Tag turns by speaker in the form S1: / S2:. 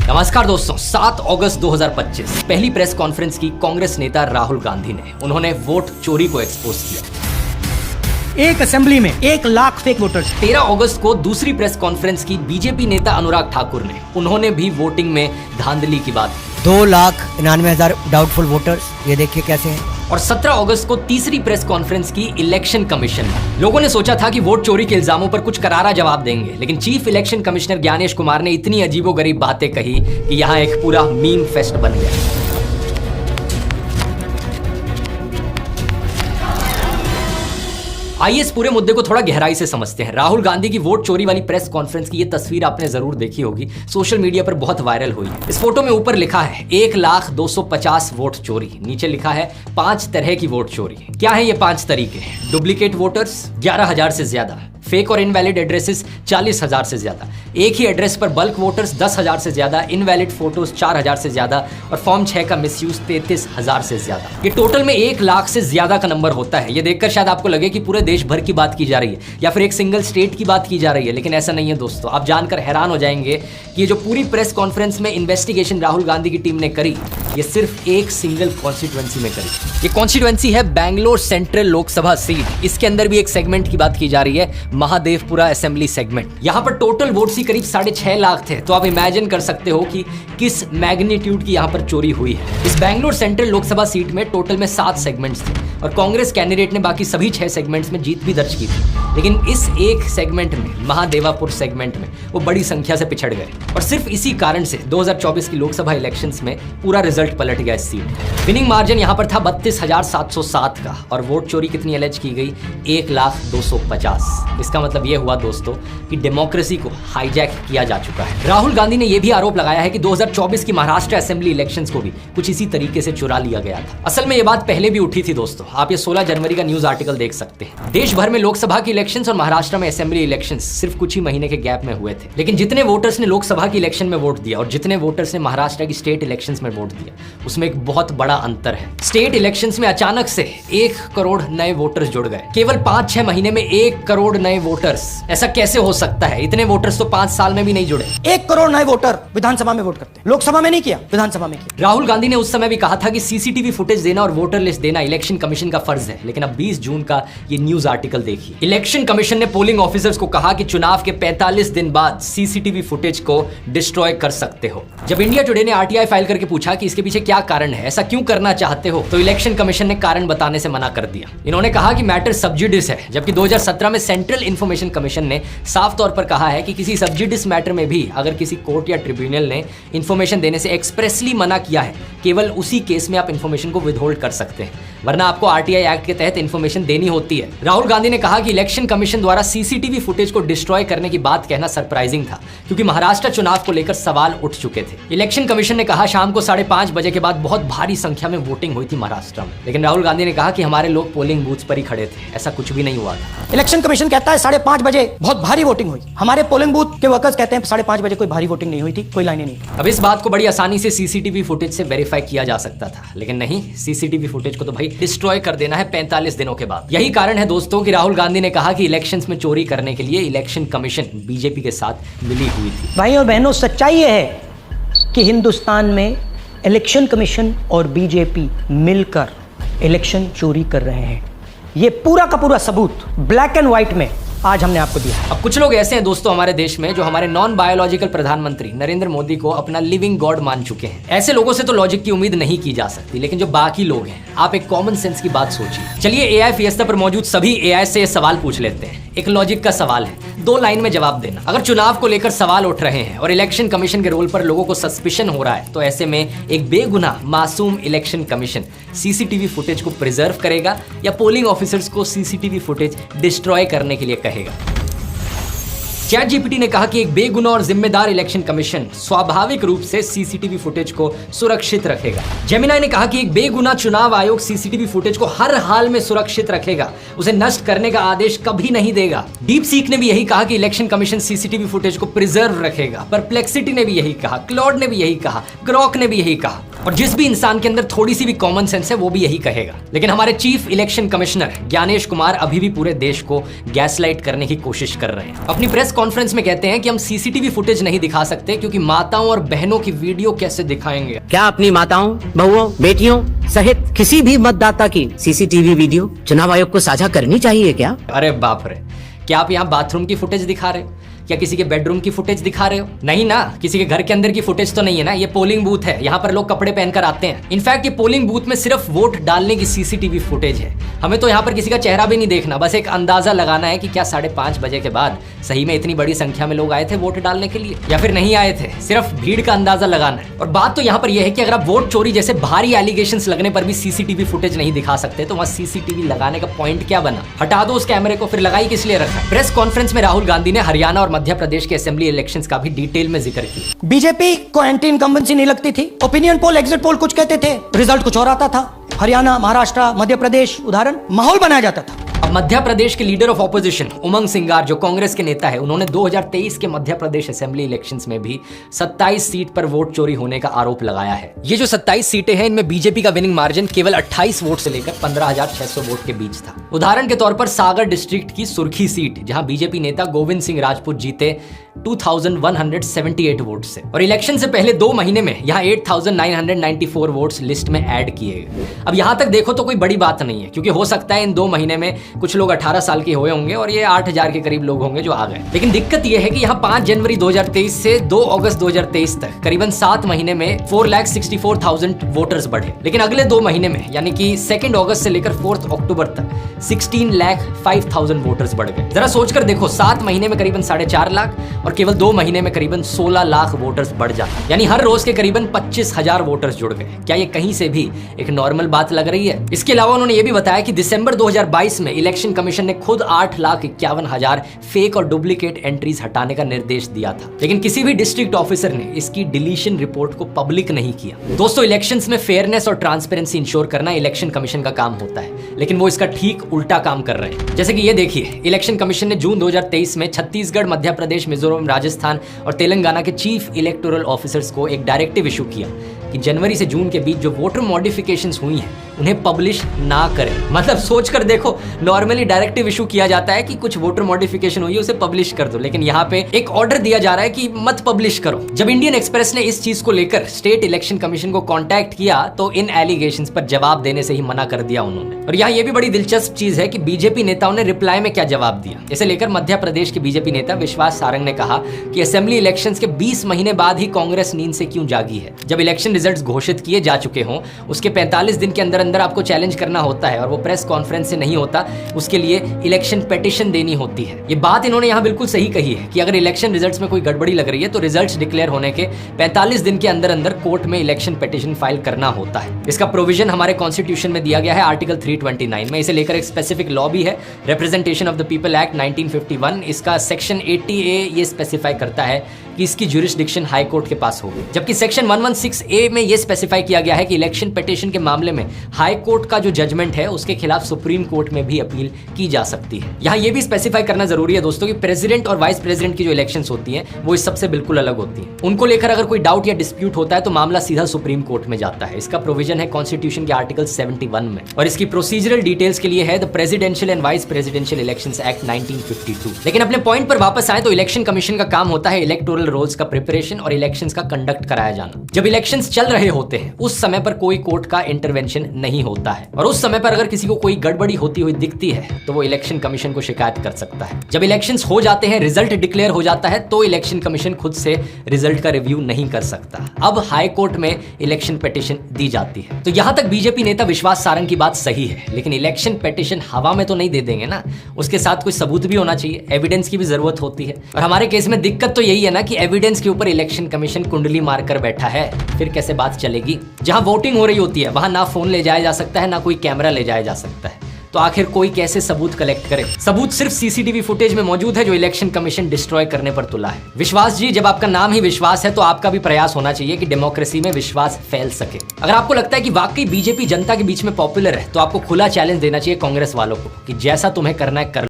S1: नमस्कार दोस्तों, 7 अगस्त 2025 पहली प्रेस कॉन्फ्रेंस की कांग्रेस नेता राहुल गांधी ने उन्होंने वोट चोरी को एक्सपोज किया।
S2: एक असेंबली में 1 लाख फेक वोटर्स।
S1: 13 अगस्त को दूसरी प्रेस कॉन्फ्रेंस की बीजेपी नेता अनुराग ठाकुर ने उन्होंने भी वोटिंग में धांधली की बात की।
S2: 2,99,000 डाउटफुल वोटर्स, ये देखिए कैसे हैं।
S1: और 17 अगस्त को तीसरी प्रेस कॉन्फ्रेंस की इलेक्शन कमीशन में लोगों ने सोचा था कि वोट चोरी के इल्जामों पर कुछ करारा जवाब देंगे, लेकिन chief election commissioner Gyanesh Kumar ने इतनी अजीबोगरीब बातें कही कि यहाँ एक पूरा मीम फेस्ट बन गया। आइए इस पूरे मुद्दे को थोड़ा गहराई से समझते हैं। राहुल गांधी की वोट चोरी वाली प्रेस कॉन्फ्रेंस की ये तस्वीर आपने जरूर देखी होगी, सोशल मीडिया पर बहुत वायरल हुई। इस फोटो में ऊपर लिखा है 1,250 वोट चोरी, नीचे लिखा है 5 तरह की वोट चोरी। क्या है ये 5 तरीके? डुप्लीकेट वोटर्स 11,000 से ज्यादा, फेक और इनवैलिड एड्रेसेस 40,000 से ज्यादा, एक ही एड्रेस पर बल्क वोटर्स 10,000 से ज्यादा, इनवैलिड फोटोज 4,000 से ज्यादा और फॉर्म 6 का मिसयूज 33,000 से ज्यादा। ये टोटल में 1 लाख से ज्यादा का नंबर होता है। ये देखकर शायद आपको लगे कि पूरे देश भर की बात की जा रही है या फिर एक सिंगल स्टेट की बात की जा रही है, लेकिन ऐसा नहीं है दोस्तों। आप जानकर हैरान हो जाएंगे कि ये जो पूरी प्रेस कॉन्फ्रेंस में इन्वेस्टिगेशन राहुल गांधी की टीम ने करी, ये सिर्फ एक सिंगल कॉन्स्टिट्यूएंसी में करी। ये कॉन्स्टिट्यूएंसी है बैंगलोर सेंट्रल लोकसभा सीट। इसके अंदर भी एक सेगमेंट की बात की जा रही है, महादेवपुरा असेंबली सेगमेंट। यहाँ पर टोटल वोट्स ही करीब 6.5 लाख थे। तो आप इमेजिन कर सकते हो कि किस मैग्नीट्यूड की यहाँ पर चोरी हुई है। इस बैंगलोर सेंट्रल लोकसभा सीट में टोटल में 7 सेगमेंट्स थे और कांग्रेस कैंडिडेट ने बाकी सभी 6 सेगमेंट्स में जीत भी दर्ज की थी, लेकिन इस एक सेगमेंट में, महादेवापुर सेगमेंट में, वो बड़ी संख्या से पिछड़ गए और सिर्फ इसी कारण से 2024 की लोकसभा इलेक्शंस में पूरा रिजल्ट पलट गया इस सीट। विनिंग मार्जिन यहाँ पर था 32,707 का और वोट चोरी कितनी एलेज की गई? 1,250। इसका मतलब ये हुआ दोस्तों कि डेमोक्रेसी को हाईजैक किया जा चुका है। राहुल गांधी ने यह भी आरोप लगाया है कि 2024 की महाराष्ट्र असेंबली इलेक्शंस को भी कुछ इसी तरीके से चुरा लिया गया था। असल में यह बात पहले भी उठी थी दोस्तों। आप ये 16 जनवरी का न्यूज आर्टिकल देख सकते हैं। देश भर में लोकसभा की इलेक्शंस और महाराष्ट्र में असेंबली इलेक्शंस सिर्फ कुछ ही महीने के गैप में हुए थे, लेकिन जितने वोटर्स ने लोकसभा की इलेक्शन में वोट दिया और जितने वोटर्स ने महाराष्ट्र की स्टेट इलेक्शंस में वोट दिया, उसमें एक बहुत बड़ा अंतर है। स्टेट इलेक्शंस में अचानक से 1 करोड़ नए वोटर्स जुड़ गए। केवल 5-6 महीने में 1 करोड़ नए वोटर्स। ऐसा कैसे हो सकता है? इतने वोटर्स तो 5 साल में भी नहीं जुड़े।
S2: 1 करोड़ नए वोटर विधानसभा में वोट करते हैं, लोकसभा में नहीं किया, विधानसभा में किया।
S1: राहुल गांधी ने उस समय भी कहा था कि सीसीटीवी फुटेज देना और वोटर लिस्ट देना इलेक्शन कमीशन का फर्ज है, लेकिन अब 20 जून का ये न्यूज आर्टिकल देखिए। इलेक्शन कमीशन ने पोलिंग ऑफिसर्स को कहा कि चुनाव के 45 दिन बाद सीसीटीवी फुटेज को डिस्ट्रॉय कर सकते हो। जब इंडिया टुडे ने आरटीआई फाइल करके पूछा कि इसके पीछे क्या कारण है, ऐसा क्यों करना चाहते हो, तो इलेक्शन कमीशन ने कारण बताने से मना कर दिया। इन्होंने कहा कि मैटर सब जुडिस है, जबकि 2017 में सेंट्रल इंफॉर्मेशन कमीशन ने साफ तौर पर कहा है कि किसी सब जुडिस मैटर में भी अगर किसी कोर्ट या ट्रिब्यूनल ने इंफॉर्मेशन देने से एक्सप्रेसली मना किया है, केवल उसी केस में आप इंफॉर्मेशन को विदहोल्ड कर सकते हैं, वरना आपको आरटीआई एक्ट के तहत इंफॉर्मेशन देनी होती है। राहुल गांधी ने कहा कि इलेक्शन कमीशन द्वारा सीसीटीवी फुटेज को डिस्ट्रॉय करने की बात कहना सरप्राइजिंग था, क्योंकि महाराष्ट्र चुनाव को लेकर सवाल उठ चुके थे। इलेक्शन कमीशन ने कहा शाम को 5:30 बजे के बाद बहुत भारी संख्या में वोटिंग हुई थी महाराष्ट्र में, लेकिन राहुल गांधी ने कहा कि हमारे लोग पोलिंग बूथ पर ही खड़े थे, ऐसा कुछ भी नहीं हुआ था।
S2: इलेक्शन कमीशन कहता है 5:30 बजे बहुत भारी वोटिंग हुई, हमारे पोलिंग बूथ के वर्कर्स कहते हैं 5:30 बजे कोई भारी वोटिंग नहीं हुई थी, कोई लाइनें नहीं।
S1: अब इस बात को बड़ी आसानी से सीसीटीवी फुटेज से वेरीफाई किया जा सकता था, लेकिन नहीं, सीसीटीवी फुटेज को तो भाई डिस्ट्रॉय कर देना है 45 दिनों के बाद। यही कारण है दोस्तों कि राहुल गांधी ने कहा कि इलेक्शंस में चोरी करने के लिए इलेक्शन कमीशन बीजेपी के साथ मिली हुई थी।
S2: भाई और बहनों, सच्चाई ये है कि हिंदुस्तान में इलेक्शन कमीशन और बीजेपी मिलकर इलेक्शन चोरी कर रहे हैं। ये पूरा का पूरा सबूत ब्लैक एंड व्हाइट में आज हमने आपको दिया।
S1: अब कुछ लोग ऐसे हैं दोस्तों हमारे देश में जो हमारे नॉन बायोलॉजिकल प्रधानमंत्री नरेंद्र मोदी को अपना लिविंग गॉड मान चुके हैं। ऐसे लोगों से तो लॉजिक की उम्मीद नहीं की जा सकती, लेकिन जो बाकी लोग हैं, आप एक कॉमन सेंस की बात सोचिए। चलिए एआई फिएस्टा पर मौजूद सभी एआई से ये सवाल पूछ लेते हैं। एक लॉजिक का सवाल है, 2 लाइन में जवाब देना। अगर चुनाव को लेकर सवाल उठ रहे हैं और इलेक्शन कमीशन के रोल पर लोगों को सस्पिशन हो रहा है, तो ऐसे में एक बेगुनाह मासूम इलेक्शन कमीशन सीसीटीवी फुटेज को प्रिजर्व करेगा या पोलिंग ऑफिसर्स को सीसीटीवी फुटेज डिस्ट्रॉय करने के लिए कहेगा? चैट जीपीटी ने कहा कि एक बेगुनाह और जिम्मेदार इलेक्शन कमीशन स्वाभाविक रूप से सीसीटीवी फुटेज को सुरक्षित रखेगा। जेमिनाई ने कहा कि एक बेगुनाह चुनाव आयोग सीसीटीवी फुटेज को हर हाल में सुरक्षित रखेगा, उसे नष्ट करने का आदेश कभी नहीं देगा। डीप सीक ने भी यही कहा कि इलेक्शन कमीशन सीसीटीवी फुटेज को प्रिजर्व रखेगा। परप्लेक्सिटी ने भी यही कहा, क्लॉड ने भी यही कहा, ग्रॉक ने भी यही कहा। और जिस भी इंसान के अंदर थोड़ी सी भी कॉमन सेंस है वो भी यही कहेगा। लेकिन हमारे chief election commissioner Gyanesh Kumar अभी भी पूरे देश को गैसलाइट करने की कोशिश कर रहे हैं। अपनी प्रेस कॉन्फ्रेंस में कहते हैं कि हम सीसीटीवी फुटेज नहीं दिखा सकते क्योंकि माताओं और बहनों की वीडियो कैसे दिखाएंगे।
S3: क्या अपनी माताओं, बहुओं, बेटियों सहित किसी भी मतदाता की सीसीटीवी वीडियो चुनाव आयोग को साझा करनी चाहिए क्या?
S1: अरे बाप रे, क्या आप यहाँ बाथरूम की फुटेज दिखा रहे हो? क्या किसी के बेडरूम की फुटेज दिखा रहे हो? नहीं ना, किसी के घर के अंदर की फुटेज तो नहीं है ना। ये पोलिंग बूथ है, यहाँ पर लोग कपड़े पहनकर आते हैं। इनफैक्ट ये पोलिंग बूथ में सिर्फ वोट डालने की सीसीटीवी फुटेज है। हमें तो यहाँ पर किसी का चेहरा भी नहीं देखना, बस एक अंदाजा लगाना है कि क्या 5:30 बजे के बाद सही में इतनी बड़ी संख्या में लोग आए थे वोट डालने के लिए या फिर नहीं आए थे। सिर्फ भीड़ का अंदाजा लगाना है। और बात तो यहाँ पर यह है कि अगर आप वोट चोरी जैसे भारी एलिगेशंस लगने पर भी सीसीटीवी फुटेज नहीं दिखा सकते तो वहाँ सीसीटीवी लगाने का पॉइंट क्या बना? हटा दो उस कैमरे को, फिर लगाई किस लिए रखा? प्रेस कॉन्फ्रेंस में राहुल गांधी ने हरियाणा और मध्य प्रदेश के असेंबली इलेक्शंस का भी डिटेल में जिक्र किया।
S2: बीजेपी को एंटी इनकम्बेंसी नहीं लगती थी। ओपिनियन पोल, एग्जिट पोल कुछ कहते थे, रिजल्ट कुछ और आता था। हरियाणा, महाराष्ट्र, मध्य प्रदेश उदाहरण माहौल बनाया जाता था।
S1: अब मध्य प्रदेश के लीडर ऑफ ऑपोजिशन उमंग सिंगार जो कांग्रेस के नेता है, उन्होंने 2023 के मध्य प्रदेश असेंबली इलेक्शंस में भी 27 सीट पर वोट चोरी होने का आरोप लगाया है। ये जो 27 सीटें हैं, इनमें बीजेपी का विनिंग मार्जिन केवल 28 वोट से लेकर 15,600 वोट के बीच था। उदाहरण के तौर पर सागर डिस्ट्रिक्ट की सुर्खी सीट, जहां बीजेपी नेता गोविंद सिंह राजपूत जीते 2178 वोट से, और इलेक्शन से पहले 2 महीने में यहाँ 8994 वोट्स लिस्ट में ऐड किए गए। अब यहाँ तक देखो तो कोई बड़ी बात नहीं है, क्योंकि हो सकता है इन 2 महीने में कुछ लोग 18 साल के हुए होंगे और ये 8000 के करीब लोग होंगे जो आ गए। लेकिन दिक्कत यह है कि यहाँ 5 जनवरी 2023 से 2 अगस्त 2023 तक करीबन 7 महीने में 4,64,000 वोटर्स बढ़े। लेकिन अगले 2 महीने में यानी कि 2 अगस्त से लेकर 4 अक्टूबर तक 16,05,000 वोटर्स बढ़ गए। जरा सोचकर देखो, 7 महीने में करीबन 4.5 लाख और केवल 2 महीने में करीबन 16 लाख वोटर्स बढ़ जाते, यानी हर रोज के करीबन 25,000 वोटर्स जुड़ गए। क्या ये कहीं से भी एक नॉर्मल बात लग रही है? इसके अलावा उन्होंने ये भी बताया कि दिसंबर 2022 में इलेक्शन कमीशन ने खुद 8,51,000 फेक और डुप्लीकेट एंट्रीज हटाने का निर्देश दिया था, लेकिन किसी भी डिस्ट्रिक्ट ऑफिसर ने इसकी डिलीशन रिपोर्ट को पब्लिक नहीं किया। दोस्तों, इलेक्शंस में फेयरनेस और ट्रांसपेरेंसी इंश्योर करना इलेक्शन कमीशन का काम होता है, लेकिन वो इसका ठीक उल्टा काम कर रहे हैं। जैसे कि ये देखिए, इलेक्शन कमीशन ने जून 2023 में छत्तीसगढ़, मध्य प्रदेश, मिजोरम, राजस्थान और तेलंगाना के चीफ इलेक्टोरल ऑफिसर्स को एक डायरेक्टिव इशू किया कि जनवरी से जून के बीच जो वोटर मॉडिफिकेशंस हुई हैं उन्हें पब्लिश ना करें। मतलब सोचकर देखो, नॉर्मली डायरेक्टिव इशू किया जाता है कि कुछ वोटर मॉडिफिकेशन हुई है उसे पब्लिश कर दो, लेकिन यहाँ पे एक ऑर्डर दिया जा रहा है कि मत पब्लिश करो। जब इंडियन एक्सप्रेस ने इस चीज को लेकर स्टेट इलेक्शन कमीशन को कांटेक्ट किया तो इन एलिगेशंस पर जवाब देने से ही मना कर दिया उन्होंने। और यहाँ ये भी बड़ी दिलचस्प चीज है कि बीजेपी नेताओं ने रिप्लाई में क्या जवाब दिया। इसे लेकर मध्य प्रदेश के बीजेपी नेता विश्वास सारंग ने कहा कि असेंबली इलेक्शंस के 20 महीने बाद ही कांग्रेस नींद से क्यों जागी है? जब इलेक्शन रिजल्ट्स घोषित किए जा चुके हों, उसके 45 दिन के अंदर अंदर आपको चैलेंज करना होता है, और वो प्रेस कॉन्फ्रेंस से नहीं होता, उसके लिए इलेक्शन पिटीशन देनी होती है। ये बात इन्होंने यहाँ बिल्कुल सही कही है कि अगर इलेक्शन रिजल्ट्स में कोई गड़बड़ी लग रही है तो रिजल्ट्स डिक्लेयर होने के 45 दिन के अंदर अंदर कोर्ट में इलेक्शन पिटीशन फाइल करना होता है। इसका प्रोविजन हमारे कॉन्स्टिट्यूशन में दिया गया है आर्टिकल 329 में। इसे लेकर एक स्पेसिफिक लॉ भी है, representation of the people act 1951। इसका सेक्शन 80A ये स्पेसिफाई करता है कि इसकी ज्यूरिसडिक्शन हाई कोर्ट के पास होगी, जबकि सेक्शन 116A में यह स्पेसिफाई किया गया है कि इलेक्शन पिटीशन के मामले में हाई कोर्ट का जो जजमेंट है उसके खिलाफ सुप्रीम कोर्ट में भी अपील की जा सकती है। यहाँ यह भी स्पेसिफाई करना जरूरी है दोस्तों कि प्रेसिडेंट और वाइस प्रेसिडेंट की जो इलेक्शंस होती हैं वो इस सबसे बिल्कुल अलग होती हैं। उनको लेकर अगर कोई डाउट या डिस्प्यूट होता है तो मामला सीधा सुप्रीम कोर्ट में जाता है। इसका प्रोविजन है कॉन्स्टिट्यूशन के आर्टिकल 71 में, और इसकी प्रोसीजरल डिटेल्स के लिए है the presidential and vice presidential elections act 1952। लेकिन अपने पॉइंट पर वापस आए तो इलेक्शन कमीशन का काम होता है इलेक्टोरल रोल्स का प्रिपरेशन और इलेक्शंस का कंडक्ट कराया जाना। जब इलेक्शंस चल रहे होते हैं उस समय पर कोई कोर्ट का इंटरवेंशन नहीं होता है, और उस समय पर अगर किसी को कोई गड़बड़ी होती हुई दिखती है तो वो इलेक्शन कमीशन को शिकायत कर सकता है। जब इलेक्शंस हो जाते हैं, रिजल्ट डिक्लेयर हो जाता है, तो इलेक्शन कमीशन खुद से रिजल्ट का रिव्यू नहीं कर सकता। अब हाई कोर्ट में इलेक्शन पिटीशन दी जाती है। तो यहां तक बीजेपी नेता विश्वास सारंग की बात सही है, लेकिन इलेक्शन पिटीशन हवा में तो नहीं दे देंगे ना, उसके साथ कोई सबूत भी होना चाहिए, एविडेंस की भी जरूरत होती है। और हमारे केस में दिक्कत तो यही है ना कि एविडेंस के ऊपर इलेक्शन कमीशन कुंडली मारकर बैठा है, फिर कैसे बात चलेगी? जहां वोटिंग हो रही होती है वहां ना फोन ले जाया जा सकता है, ना कोई कैमरा ले जाया जा सकता है, तो आखिर कोई कैसे सबूत कलेक्ट करे? सबूत सिर्फ सीसीटीवी फुटेज में मौजूद है जो इलेक्शन कमीशन डिस्ट्रॉय करने पर तुला है। विश्वास जी, जब आपका नाम ही विश्वास है तो आपका भी प्रयास होना चाहिए कि डेमोक्रेसी में विश्वास फैल सके। अगर आपको लगता है कि वाकई बीजेपी जनता के बीच में पॉपुलर है तो आपको खुला चैलेंज देना चाहिए कांग्रेस वालों को कि जैसा तुम्हें करना है कर